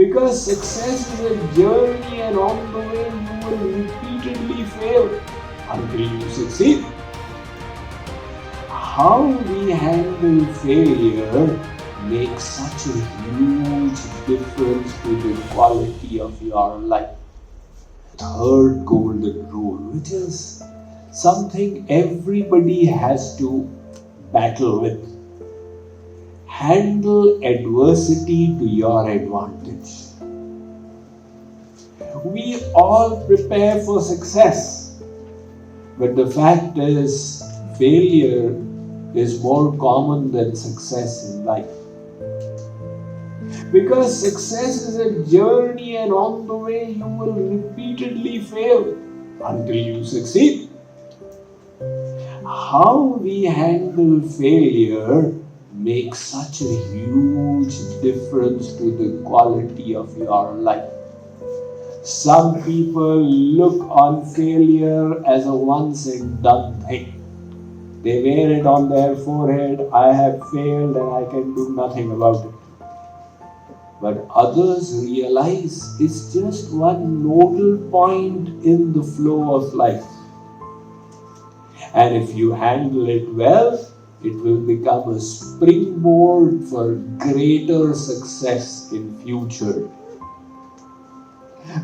Because success is a journey and on the way you will repeatedly fail until you succeed. How we handle failure makes such a huge difference to the quality of your life. Third golden rule, which is something everybody has to battle with. Handle adversity to your advantage. We all prepare for success, but the fact is, failure is more common than success in life. Because success is a journey and on the way you will repeatedly fail until you succeed. How we handle failure makes such a huge difference to the quality of your life. Some people look on failure as a once and done thing. They wear it on their forehead, I have failed and I can do nothing about it. But others realize it's just one nodal point in the flow of life. And if you handle it well, it will become a springboard for greater success in future.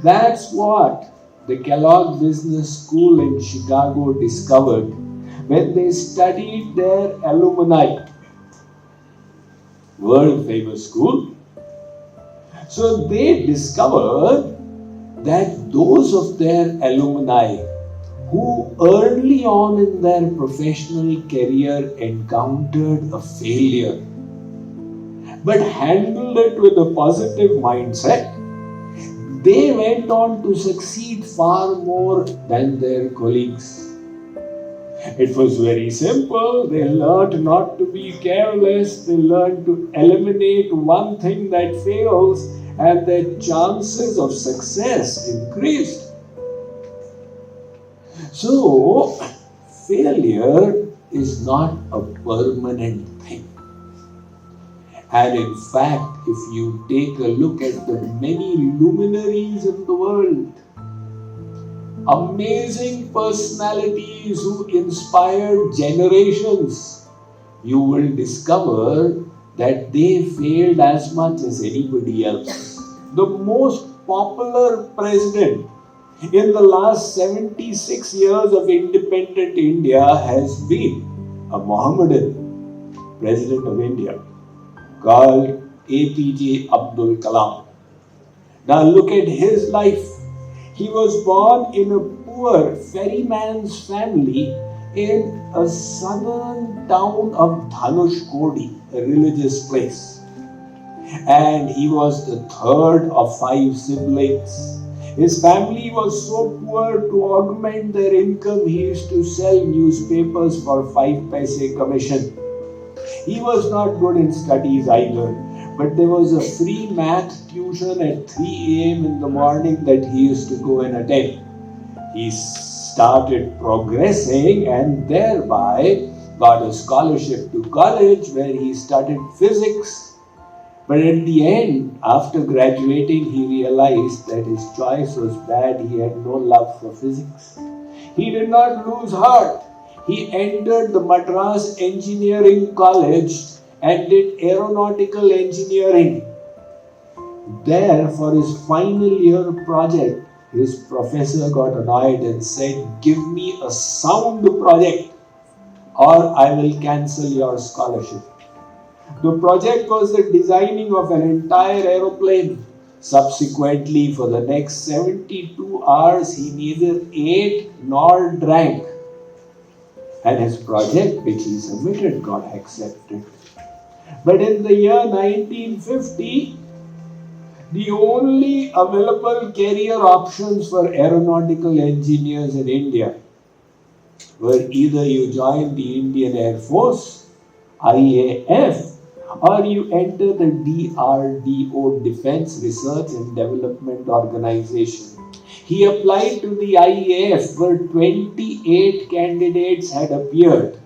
That's what the Kellogg Business School in Chicago discovered when they studied their alumni. World famous school. So they discovered that those of their alumni who early on in their professional career encountered a failure but handled it with a positive mindset, they went on to succeed far more than their colleagues. It was very simple. They learned not to be careless. They learned to eliminate one thing that fails, and their chances of success increased. So, failure is not a permanent thing. And in fact, if you take a look at the many luminaries in the world, amazing personalities who inspired generations, you will discover that they failed as much as anybody else. The most popular president in the last 76 years of independent India has been a Mohammedan president of India called APJ Abdul Kalam. Now look at his life. He was born in a poor ferryman's family in a southern town of Dhanushkodi, a religious place. And he was the third of 5 siblings. His family was so poor, to augment their income, he used to sell newspapers for 5 paise commission. He was not good in studies either, but there was a free math tuition at 3 a.m. in the morning that he used to go and attend. He started progressing and thereby got a scholarship to college where he studied physics. But at the end, after graduating, he realized that his choice was bad. He had no love for physics. He did not lose heart. He entered the Madras Engineering College and did aeronautical engineering. There, for his final year project, his professor got annoyed and said, "Give me a sound project or I will cancel your scholarship." The project was the designing of an entire aeroplane. Subsequently, for the next 72 hours, he neither ate nor drank. And his project, which he submitted, got accepted. But in the year 1950, the only available career options for aeronautical engineers in India were either you join the Indian Air Force, IAF, or you enter the DRDO, Defense Research and Development Organization. He applied to the IAF where 28 candidates had appeared.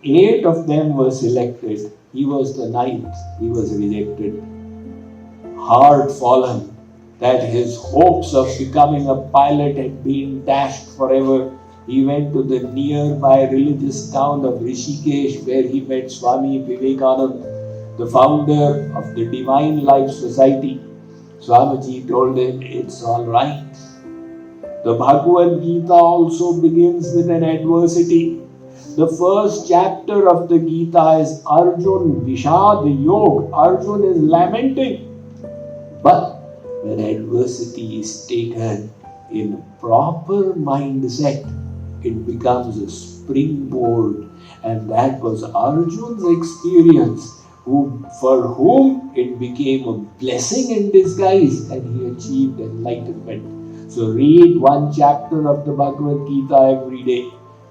8 of them were selected. He was the 9th. He was rejected. heart fallen, that his hopes of becoming a pilot had been dashed forever, he went to the nearby religious town of Rishikesh, where he met Swami Vivekananda, the founder of the Divine Life Society. Swamiji told him, "It's all right." The Bhagavad Gita also begins with an adversity. The first chapter of the Gita is Arjun Vishad Yog. Arjun is lamenting. But when adversity is taken in proper mindset, it becomes a springboard. And that was Arjun's experience, for whom it became a blessing in disguise, and he achieved enlightenment. So read one chapter of the Bhagavad Gita every day.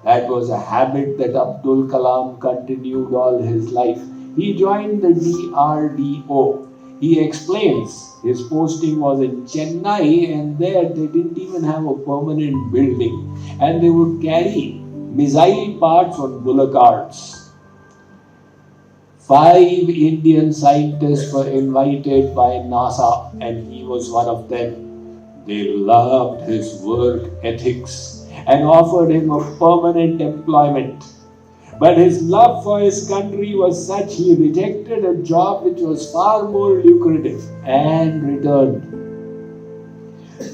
That was a habit that Abdul Kalam continued all his life. He joined the DRDO. He explains his posting was in Chennai, and there they didn't even have a permanent building, and they would carry missile parts on bullock carts. 5 Indian scientists were invited by NASA, and he was one of them. They loved his work ethics and offered him a permanent employment. But his love for his country was such he rejected a job which was far more lucrative and returned.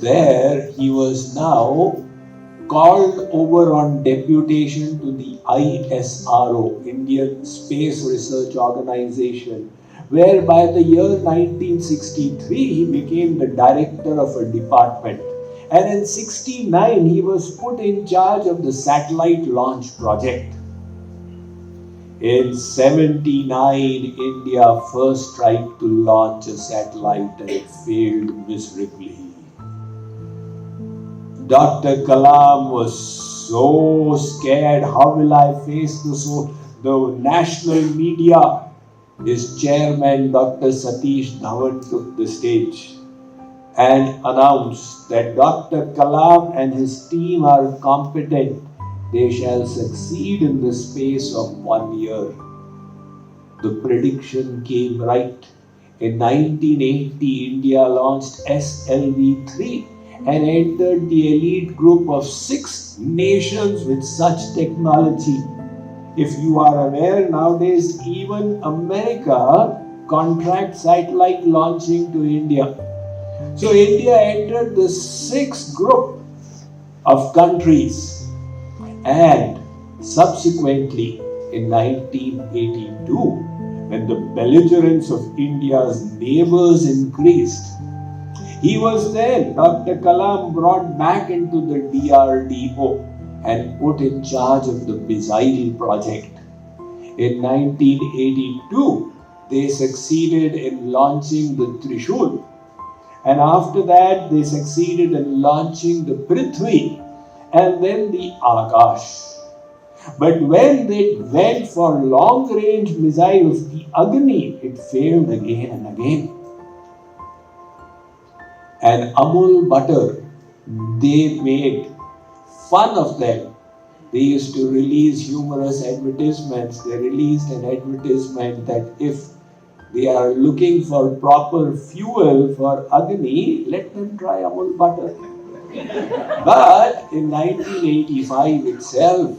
There he was now called over on deputation to the ISRO, Indian Space Research Organization, where by the year 1963 he became the director of a department. And in 1969 he was put in charge of the satellite launch project. In 1979, India first tried to launch a satellite and it failed miserably. Dr. Kalam was so scared. How will I face the national media? His chairman, Dr. Satish Dhawan, took the stage and announced that Dr. Kalam and his team are competent. They shall succeed in the space of 1 year. The prediction came right. In 1980, India launched SLV-3 and entered the elite group of 6 nations with such technology. If you are aware, nowadays even America contracts satellite launching to India. So India entered the 6th group of countries. And subsequently, in 1982, when the belligerence of India's neighbors increased, he was then, Dr. Kalam, brought back into the DRDO and put in charge of the missile project. In 1982, they succeeded in launching the Trishul. And after that, they succeeded in launching the Prithvi and then the Akash. But when they went for long-range missiles, the Agni, it failed again and again. And Amul butter, they made fun of them. They used to release humorous advertisements. They released an advertisement that if they are looking for proper fuel for Agni, let them try Amul butter. But in 1985 itself,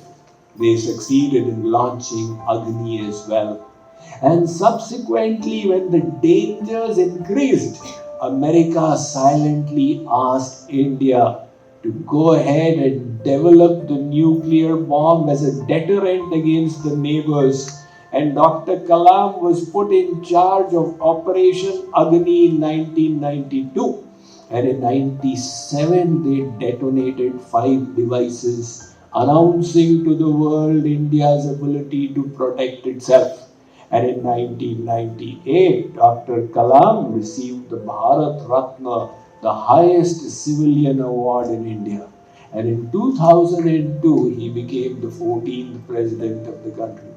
they succeeded in launching Agni as well. And subsequently, when the dangers increased, America silently asked India to go ahead and develop the nuclear bomb as a deterrent against the neighbors. And Dr. Kalam was put in charge of Operation Agni in 1992. And in 1997, they detonated 5 devices, announcing to the world India's ability to protect itself. And in 1998, Dr. Kalam received the Bharat Ratna, the highest civilian award in India. And in 2002, he became the 14th president of the country.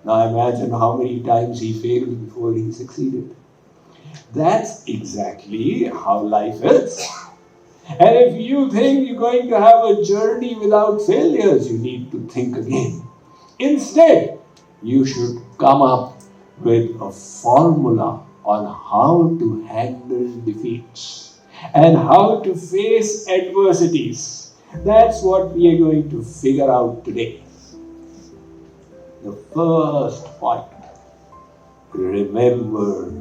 Now imagine how many times he failed before he succeeded. That's exactly how life is. And if you think you're going to have a journey without failures, you need to think again. Instead, you should come up with a formula on how to handle defeats and how to face adversities. That's what we are going to figure out today. The first point, remember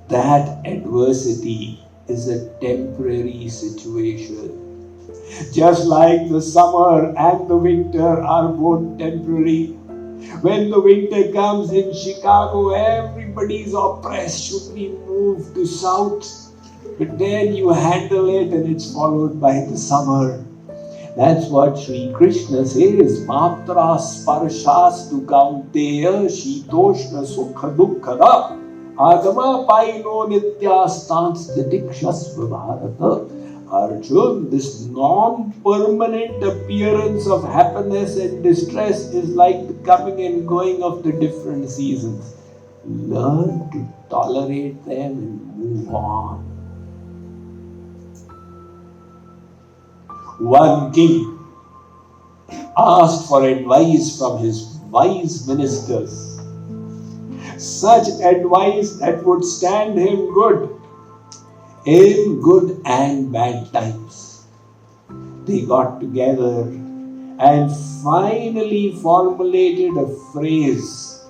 that adversity is a temporary situation. Just like the summer and the winter are both temporary. When the winter comes in Chicago, everybody's oppressed. Should we move to south? But then you handle it and it's followed by the summer. That's what Sri Krishna says. Matra sparshas tu kaunteya shitoshna sukha dukkhada agama paino nityastans didikshasva bharata. Arjun, this non-permanent appearance of happiness and distress is like the coming and going of the different seasons. Learn to tolerate them and move on. One king asked for advice from his wise ministers. Such advice that would stand him good in good and bad times. They got together and finally formulated a phrase,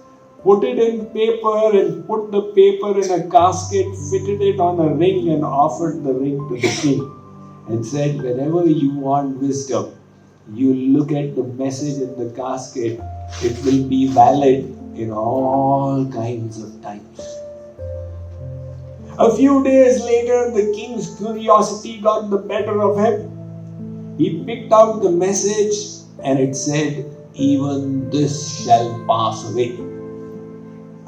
put it in paper and put the paper in a casket, fitted it on a ring and offered the ring to the king and said, whenever you want wisdom, you look at the message in the casket, it will be valid in all kinds of times. A few days later, the king's curiosity got the better of him. He picked out the message and it said, even this shall pass away.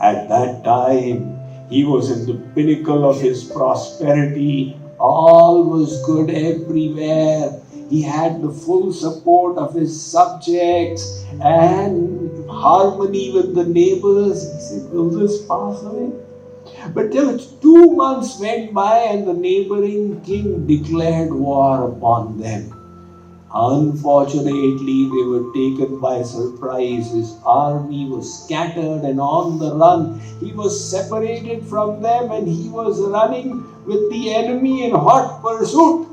At that time, he was in the pinnacle of his prosperity. All was good everywhere. He had the full support of his subjects and harmony with the neighbors. He said, will this pass away? But till 2 months went by and the neighboring king declared war upon them. Unfortunately, they were taken by surprise. His army was scattered and on the run. He was separated from them and he was running with the enemy in hot pursuit.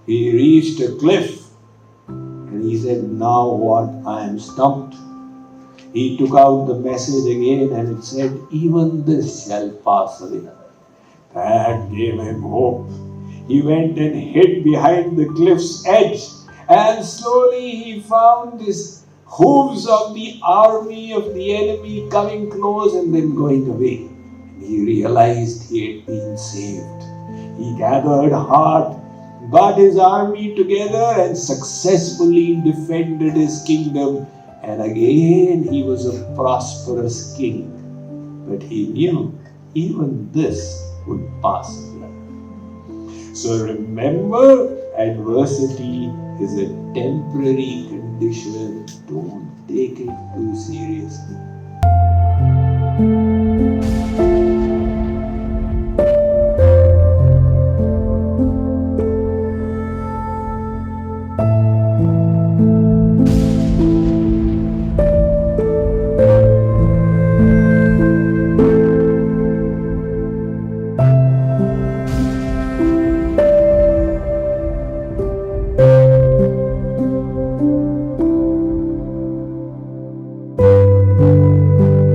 He reached a cliff and he said, now what? I am stumped. He took out the message again and it said, even this shall pass away. That gave him hope. He went and hid behind the cliff's edge and slowly he found these hooves of the army of the enemy coming close and then going away. And he realized he had been saved. He gathered heart, got his army together and successfully defended his kingdom. And again he was a prosperous king. But he knew even this would pass away. So remember, adversity is a temporary condition. Don't take it too seriously.